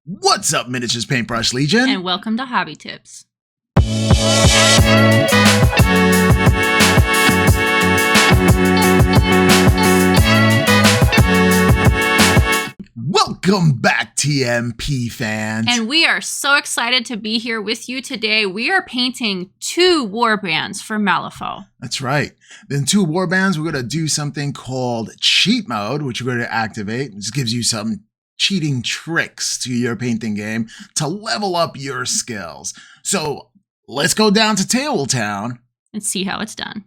What's up, Miniatures Paintbrush Legion? And welcome to Hobby Tips. Welcome back, TMP fans. And we are so excited to be here with you today. We are painting 2 warbands for Malifaux. That's right. Then 2 warbands, we're going to do something called cheat mode, which we're going to activate. This gives you some cheating tricks to your painting game to level up your skills. So let's go down to Tabletown and see how it's done.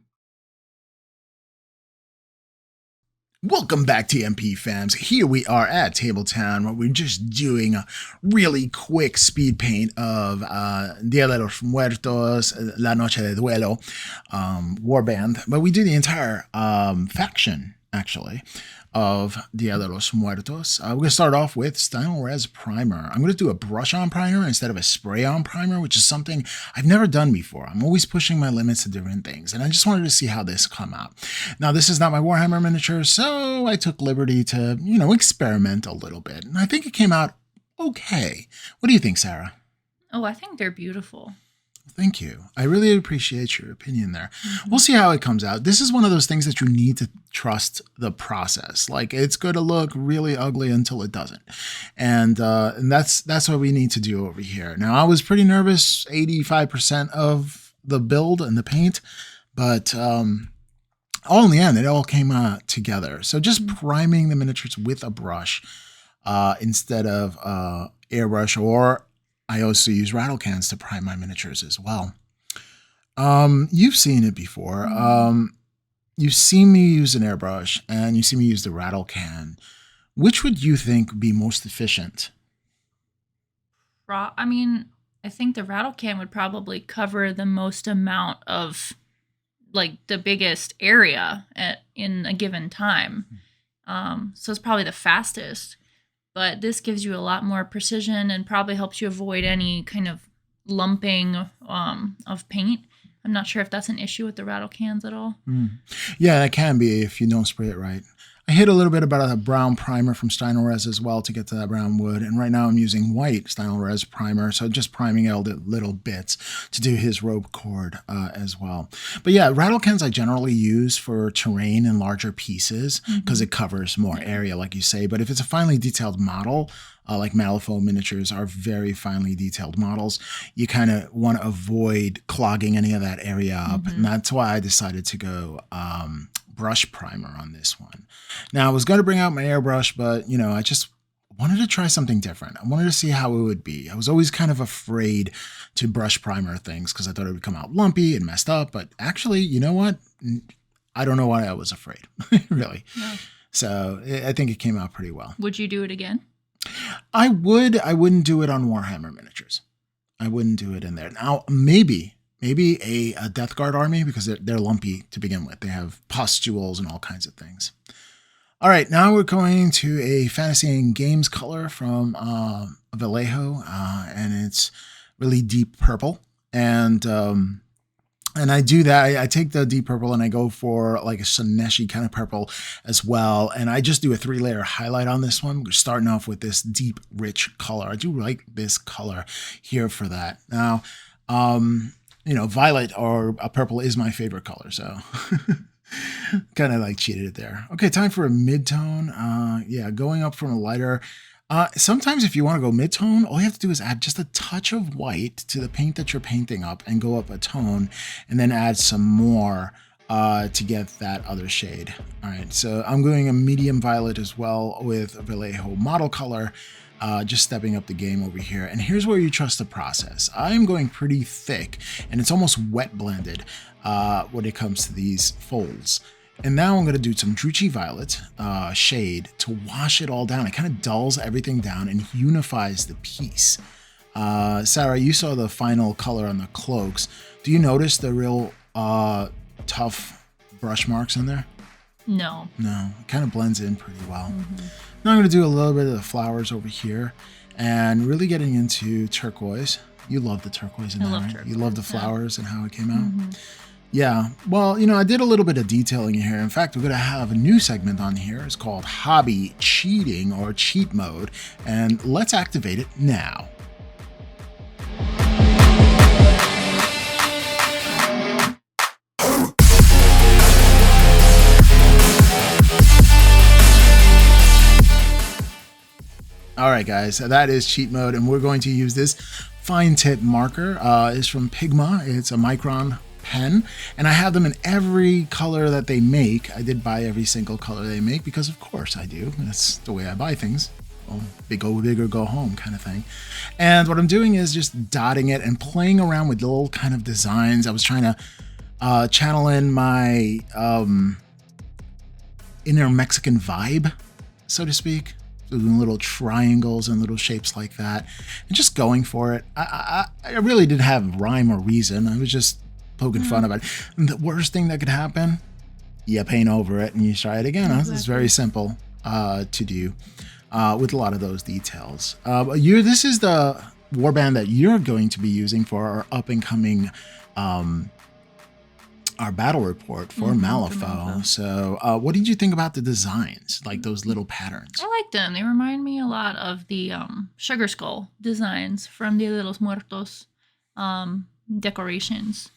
Welcome back, TMP fans. Here we are at Tabletown, where we're just doing a really quick speed paint of Dia de los Muertos, La Noche de Duelo warband. But we do the entire faction, actually, of Dia de los Muertos. We're going to start off with Style Res Primer. I'm going to do a brush-on primer instead of a spray-on primer, which is something I've never done before. I'm always pushing my limits to different things, and I just wanted to see how this come out. Now, this is not my Warhammer miniature, so I took liberty to, experiment a little bit, and I think it came out okay. What do you think, Sarah? Oh, I think they're beautiful. Thank you. I really appreciate your opinion there. We'll see how it comes out. This is one of those things that you need to trust the process. Like, it's going to look really ugly until it doesn't. And that's what we need to do over here. Now, I was pretty nervous 85% of the build and the paint, but all in the end, it all came out together. So just priming the miniatures with a brush instead of airbrush, or I also use rattle cans to prime my miniatures as well. You've seen it before. You've seen me use an airbrush and you see me use the rattle can. Which would you think would be most efficient? I think the rattle can would probably cover the most amount of, like, the biggest area in a given time. So it's probably the fastest. But this gives you a lot more precision and probably helps you avoid any kind of lumping of paint. I'm not sure if that's an issue with the rattle cans at all. Yeah, that can be if you don't spray it right. I hit a little bit about a brown primer from Style Res as well to get to that brown wood. And right now I'm using white Style Res primer. So just priming out the little bits to do his rope cord as well. But yeah, rattle cans I generally use for terrain and larger pieces because it covers more area, like you say. But if it's a finely detailed model, like Malifaux miniatures are very finely detailed models, you kind of want to avoid clogging any of that area up. And that's why I decided to go brush primer on this one. Now, I was going to bring out my airbrush, but, I just wanted to try something different. I wanted to see how it would be. I was always kind of afraid to brush primer things because I thought it would come out lumpy and messed up. But actually, you know what? I don't know why I was afraid, really. Yeah. So I think it came out pretty well. Would you do it again? I would. I wouldn't do it on Warhammer miniatures. I wouldn't do it in there. Now, maybe a Death Guard army, because they're lumpy to begin with. They have pustules and all kinds of things. All right, now we're going to a Fantasy and Games color from Vallejo, and it's really deep purple. And I do that. I take the deep purple and I go for like a Saneshi kind of purple as well. And I just do a 3-layer highlight on this one. We're starting off with this deep, rich color. I do like this color here for that. Now, violet or a purple is my favorite color, so kind of like cheated it there. Okay, time for a mid-tone. Going up from a lighter. Sometimes if you want to go mid-tone, all you have to do is add just a touch of white to the paint that you're painting up and go up a tone, and then add some more to get that other shade. All right, so I'm going a medium violet as well with Vallejo model color. Just stepping up the game over here. And here's where you trust the process. I'm going pretty thick, and it's almost wet blended when it comes to these folds. And now I'm going to do some Druchii Violet shade to wash it all down. It kind of dulls everything down and unifies the piece. Sarah, you saw the final color on the cloaks. Do you notice the real tough brush marks in there? No. It kind of blends in pretty well. Now I'm going to do a little bit of the flowers over here and really getting into turquoise. You love the turquoise in there, right? You love the flowers and how it came out. Yeah, well, I did a little bit of detailing here. In fact, we're going to have a new segment on here. It's called Hobby Cheating or Cheat Mode, and let's activate it now. All right, guys, so that is cheat mode, and we're going to use this fine tip marker. It's from Pigma. It's a micron pen, and I have them in every color that they make. I did buy every single color they make because, of course, I do. That's the way I buy things. Well, go big or go home kind of thing. And what I'm doing is just dotting it and playing around with little kind of designs. I was trying to channel in my inner Mexican vibe, so to speak. Doing little triangles and little shapes like that, and just going for it. I really didn't have rhyme or reason. I was just poking fun about it. And the worst thing that could happen, you paint over it and you try it again. Exactly. It's very simple to do with a lot of those details. This is the warband that you're going to be using for our up and coming our battle report for Malifaux. So what did you think about the designs, like those little patterns? I like them. They remind me a lot of the Sugar Skull designs from Dia de los Muertos decorations.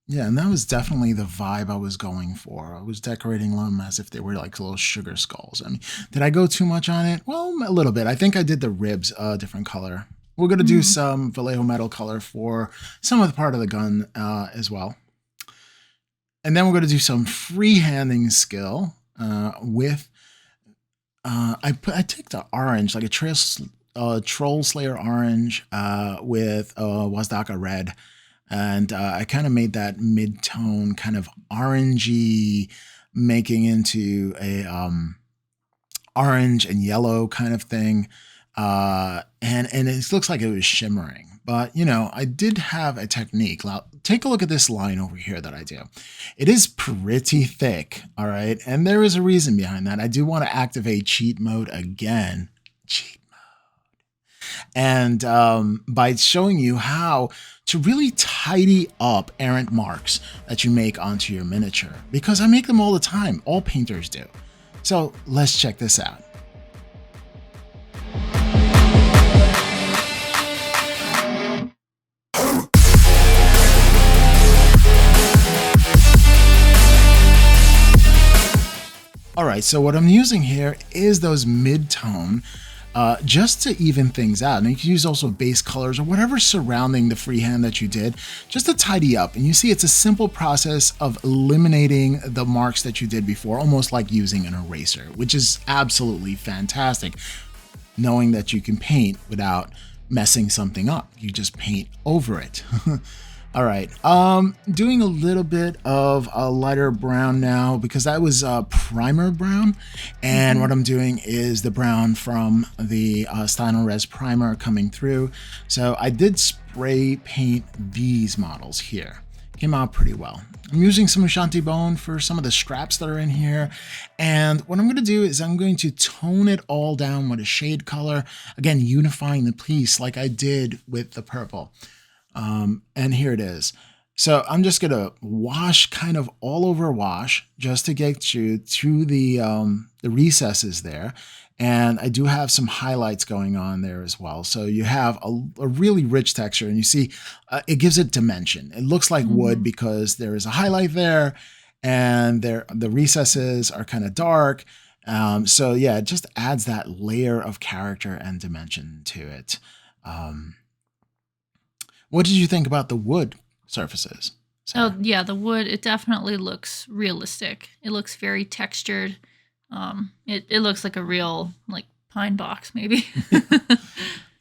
Yeah, and that was definitely the vibe I was going for. I was decorating them as if they were like little sugar skulls. I mean, did I go too much on it? Well, a little bit. I think I did the ribs a different color. We're going to do some Vallejo metal color for some of the part of the gun as well. And then we're going to do some freehanding skill with, I took the orange, like a Troll Slayer orange with Wazdaka red. And I kind of made that mid-tone kind of orangey, making into a orange and yellow kind of thing. And it looks like it was shimmering. But, I did have a technique. Now, take a look at this line over here that I do. It is pretty thick, all right? And there is a reason behind that. I do want to activate cheat mode again. Cheat mode. And by showing you how to really tidy up errant marks that you make onto your miniature. Because I make them all the time. All painters do. So let's check this out. All right, so what I'm using here is those mid-tone just to even things out. And you can use also base colors or whatever surrounding the freehand that you did just to tidy up. And you see it's a simple process of eliminating the marks that you did before, almost like using an eraser, which is absolutely fantastic, knowing that you can paint without messing something up. You just paint over it. All right, doing a little bit of a lighter brown now because that was primer brown. And what I'm doing is the brown from the Stynylrez primer coming through. So I did spray paint these models here. Came out pretty well. I'm using some Ushanti bone for some of the straps that are in here. And what I'm going to do is I'm going to tone it all down with a shade color. Again, unifying the piece like I did with the purple. And here it is. So I'm just going to wash kind of all over wash just to get you to the recesses there. And I do have some highlights going on there as well. So you have a really rich texture and you see it gives it dimension. It looks like wood because there is a highlight there and the recesses are kind of dark. So yeah, it just adds that layer of character and dimension to it. What did you think about the wood surfaces? Sarah? Oh, yeah, the wood, it definitely looks realistic. It looks very textured. It looks like a real, like, pine box, maybe.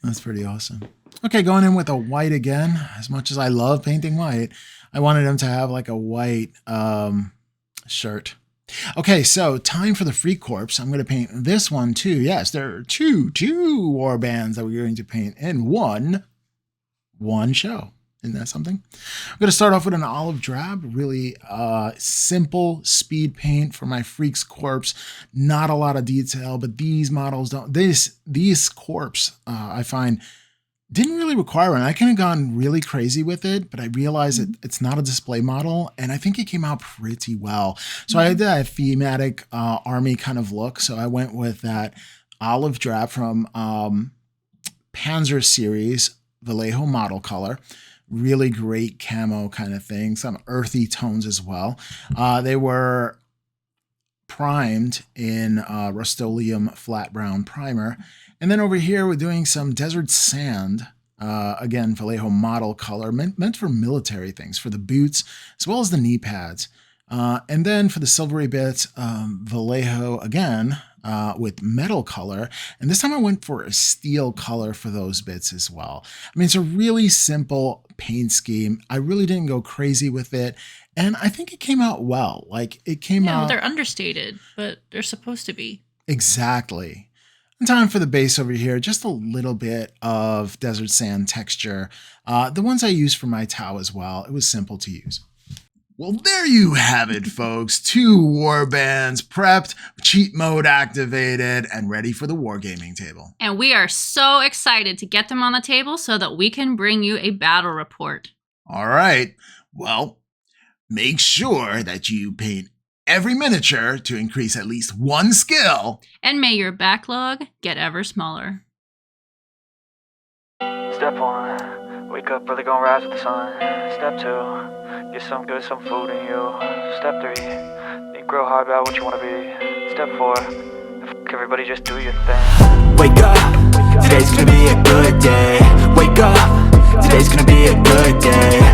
That's pretty awesome. Okay, going in with a white again. As much as I love painting white, I wanted him to have, like, a white shirt. Okay, so time for the Free Corpse. I'm going to paint this one, too. Yes, there are two war bands that we're going to paint in one show. Isn't that something? I'm going to start off with an olive drab, really simple speed paint for my Freak's Corpse. Not a lot of detail, but these models don't. These corpse, I find, Didn't really require one. I could have gone really crazy with it, but I realized it's not a display model, and I think it came out pretty well. So I did that thematic army kind of look. So I went with that olive drab from Panzer series Vallejo model color. Really great camo kind of thing. Some earthy tones as well. They were primed in Rust-Oleum flat brown primer. And then over here, we're doing some desert sand. Again, Vallejo model color, meant for military things, for the boots, as well as the knee pads. And then for the silvery bits, Vallejo again, with metal color. And this time I went for a steel color for those bits as well. I mean, it's a really simple paint scheme. I really didn't go crazy with it. And I think it came out well. Like, it came out... Well, they're understated, but they're supposed to be. Exactly. And time for the base over here, just a little bit of desert sand texture. The ones I used for my Tau as well. It was simple to use. Well, there you have it, folks. 2 warbands prepped, cheat mode activated, and ready for the wargaming table. And we are so excited to get them on the table so that we can bring you a battle report. All right. Well, make sure that you paint every miniature to increase at least 1 skill. And may your backlog get ever smaller. Step 1, wake up early, gonna rise with the sun. Step 2, get some good, some food in you. Step 3, think real hard about what you wanna be. Step 4, fuck everybody, just do your thing. Wake up, today's gonna be a good day. Wake up, today's gonna be a good day.